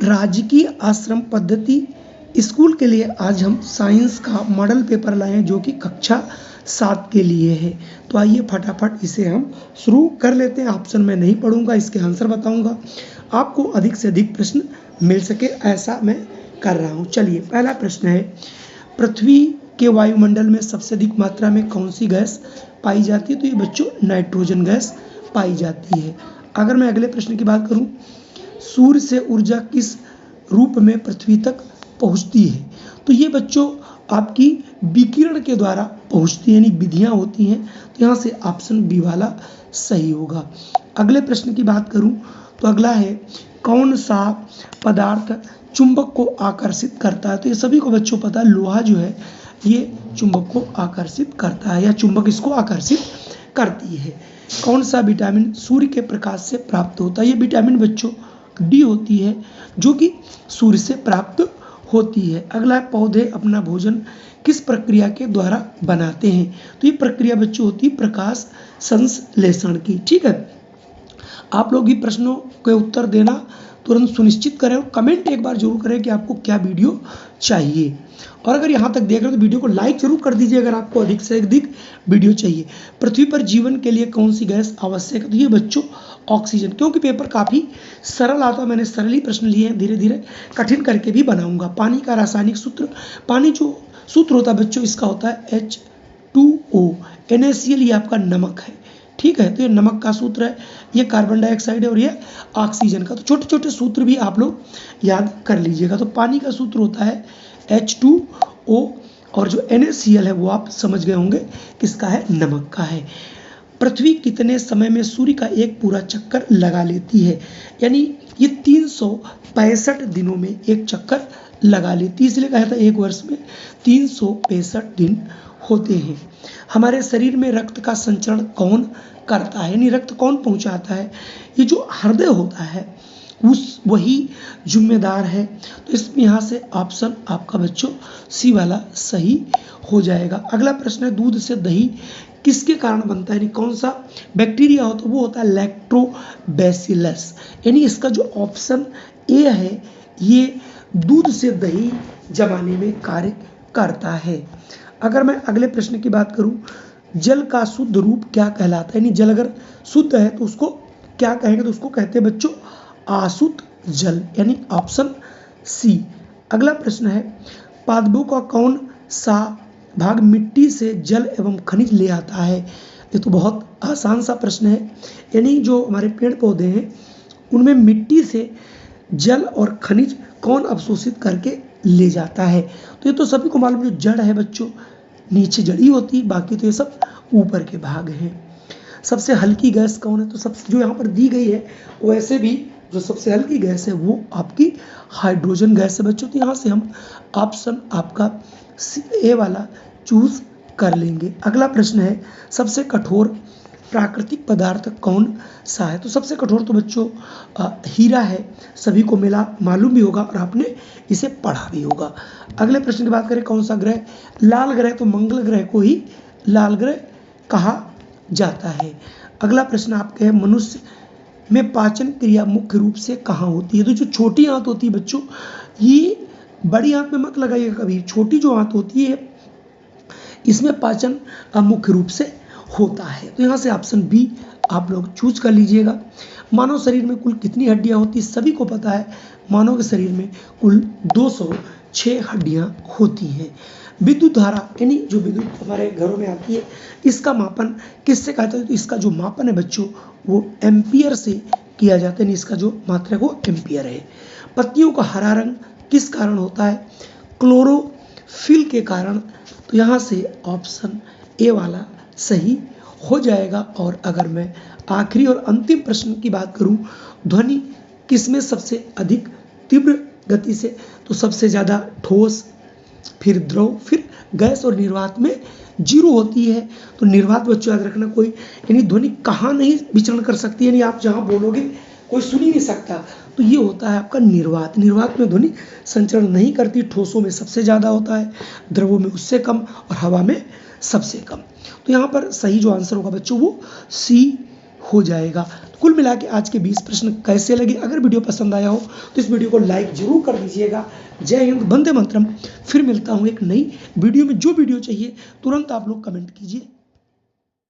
राजकीय आश्रम पद्धति स्कूल के लिए आज हम साइंस का मॉडल पेपर लाए हैं जो कि कक्षा 7 के लिए है। तो आइए फटाफट इसे हम शुरू कर लेते हैं। ऑप्शन में नहीं पढ़ूंगा, इसके आंसर बताऊंगा, आपको अधिक से अधिक प्रश्न मिल सके ऐसा मैं कर रहा हूं। चलिए, पहला प्रश्न है, पृथ्वी के वायुमंडल में सबसे अधिक मात्रा में कौन सी गैस पाई जाती है? तो ये बच्चों नाइट्रोजन गैस पाई जाती है। अगर मैं अगले प्रश्न की बात करूं, सूर्य से ऊर्जा किस रूप में पृथ्वी तक पहुंचती है? तो ये बच्चों आपकी विकिरण के द्वारा पहुंचती है, यानी विधियां होती हैं। तो यहाँ से ऑप्शन बी वाला सही होगा। अगले प्रश्न की बात करूं तो अगला है, कौन सा पदार्थ चुंबक को आकर्षित करता है? तो ये सभी को बच्चों पता है, लोहा जो है ये चुंबक को आकर्षित करता है या चुंबक इसको आकर्षित करती है। कौन सा विटामिन सूर्य के प्रकाश से प्राप्त होता है? ये विटामिन बच्चों डी होती है जो कि सूर्य से प्राप्त होती है। अगला है, पौधे अपना भोजन किस प्रक्रिया के द्वारा बनाते हैं? तो ये प्रक्रिया बच्चों होती है प्रकाश संश्लेषण की। ठीक है, आप लोग भी प्रश्नों के उत्तर देना तुरंत सुनिश्चित करें और कमेंट एक बार जरूर करें कि आपको क्या वीडियो चाहिए। और अगर यहाँ तक देख रहे हो तो वीडियो को लाइक जरूर कर दीजिए अगर आपको अधिक से अधिक वीडियो चाहिए। पृथ्वी पर जीवन के लिए कौन सी गैस आवश्यक है? तो ये बच्चों ऑक्सीजन। क्योंकि पेपर काफ़ी सरल आता है, मैंने सरल ही प्रश्न लिए हैं, धीरे धीरे कठिन करके भी बनाऊंगा। पानी का रासायनिक सूत्र, पानी जो सूत्र होता है बच्चों इसका होता है H2O। NaCl ये आपका नमक है। ठीक है, तो ये नमक का सूत्र है, ये कार्बन डाइऑक्साइड है और ये ऑक्सीजन का। तो छोटे छोटे सूत्र भी आप लोग याद कर लीजिएगा। तो पानी का सूत्र होता है H2O और जो NaCl है वो आप समझ गए होंगे किसका है, नमक का है। पृथ्वी कितने समय में सूर्य का एक पूरा चक्कर लगा लेती है? यानी ये 365 दिनों में एक चक्कर लगा लेती है, इसलिए कहा था एक वर्ष में 365 दिन होते हैं। हमारे शरीर में रक्त का संचरण कौन करता है, यानी रक्त कौन पहुंचाता है? ये जो हृदय होता है उस वही जिम्मेदार है। तो इसमें यहाँ से ऑप्शन आपका बच्चों सी वाला सही हो जाएगा। अगला प्रश्न है, दूध से दही किसके कारण बनता है? यानी कौन सा बैक्टीरिया हो? तो वो होता है लैक्टोबैसिलस। यानी इसका जो ऑप्शन ए है ये दूध से दही जमाने में कार्य करता है। अगर मैं अगले प्रश्न की बात करूं, जल का शुद्ध रूप क्या कहलाता है? यानी जल अगर शुद्ध है तो उसको क्या कहेंगे? तो उसको कहते हैं बच्चों आशुद्ध जल, यानी ऑप्शन सी। अगला प्रश्न है, पादपों का कौन सा भाग मिट्टी से जल एवं खनिज ले आता है? ये तो बहुत आसान सा प्रश्न है। यानी जो हमारे पेड़ पौधे हैं उनमें मिट्टी से जल और खनिज कौन अवशोषित करके ले जाता है? तो ये तो सभी को मालूम, जो जड़ है बच्चों नीचे जड़ी होती है, बाकी तो ये सब ऊपर के भाग हैं। सबसे हल्की गैस कौन है? तो सबसे जो यहाँ पर दी गई है वैसे भी जो सबसे हल्की गैस है वो आपकी हाइड्रोजन गैस है बच्चों। तो यहाँ से हम ऑप्शन आपका ए वाला चूज कर लेंगे। अगला प्रश्न है, सबसे कठोर प्राकृतिक पदार्थ कौन सा है? तो सबसे कठोर तो बच्चों हीरा है, सभी को मिला मालूम भी होगा और आपने इसे पढ़ा भी होगा। अगले प्रश्न की बात करें, कौन सा ग्रह लाल ग्रह? तो मंगल ग्रह को ही लाल ग्रह कहा जाता है। अगला प्रश्न आपके है, मनुष्य में पाचन क्रिया मुख्य रूप से कहाँ होती है? तो जो छोटी आंत होती है बच्चों, ये बड़ी आंत में मत लगाइएगा कभी, छोटी जो आंत होती है इसमें पाचन मुख्य रूप से होता है। तो यहाँ से ऑप्शन बी आप लोग चूज कर लीजिएगा। मानव शरीर में कुल कितनी हड्डियां होती है? सभी को पता है मानव के शरीर में कुल 206 हड्डियां होती हैं। विद्युत धारा यानी जो विद्युत हमारे घरों में आती है इसका मापन किससे कहते हैं? तो इसका जो मापन है बच्चों वो एम्पियर से किया जाता है, इसका जो मात्रा है वो एम्पियर है। पत्तियों का हरा रंग किस कारण होता है? क्लोरोफिल के कारण। तो यहाँ से ऑप्शन ए वाला सही हो जाएगा। और अगर मैं आखिरी और अंतिम प्रश्न की बात करूं, ध्वनि किसमें सबसे अधिक तीव्र गति से? तो सबसे ज़्यादा ठोस, फिर द्रव, फिर गैस और निर्वात में 0 होती है। तो निर्वात बच्चों याद रखना, कोई यानी ध्वनि कहाँ नहीं विचरण कर सकती, यानी आप जहाँ बोलोगे कोई सुन ही नहीं सकता, तो ये होता है आपका निर्वात। निर्वात में ध्वनि संचरण नहीं करती, ठोसों में सबसे ज़्यादा होता है, द्रवों में उससे कम और हवा में सबसे कम। तो यहाँ पर सही जो आंसर होगा बच्चों वो सी हो जाएगा। कुल मिला के आज के 20 प्रश्न कैसे लगे? अगर वीडियो पसंद आया हो तो इस वीडियो को लाइक जरूर कर दीजिएगा। जय हिंद, वंदे मातरम। फिर मिलता हूँ एक नई वीडियो में। जो वीडियो चाहिए तुरंत आप लोग कमेंट कीजिए।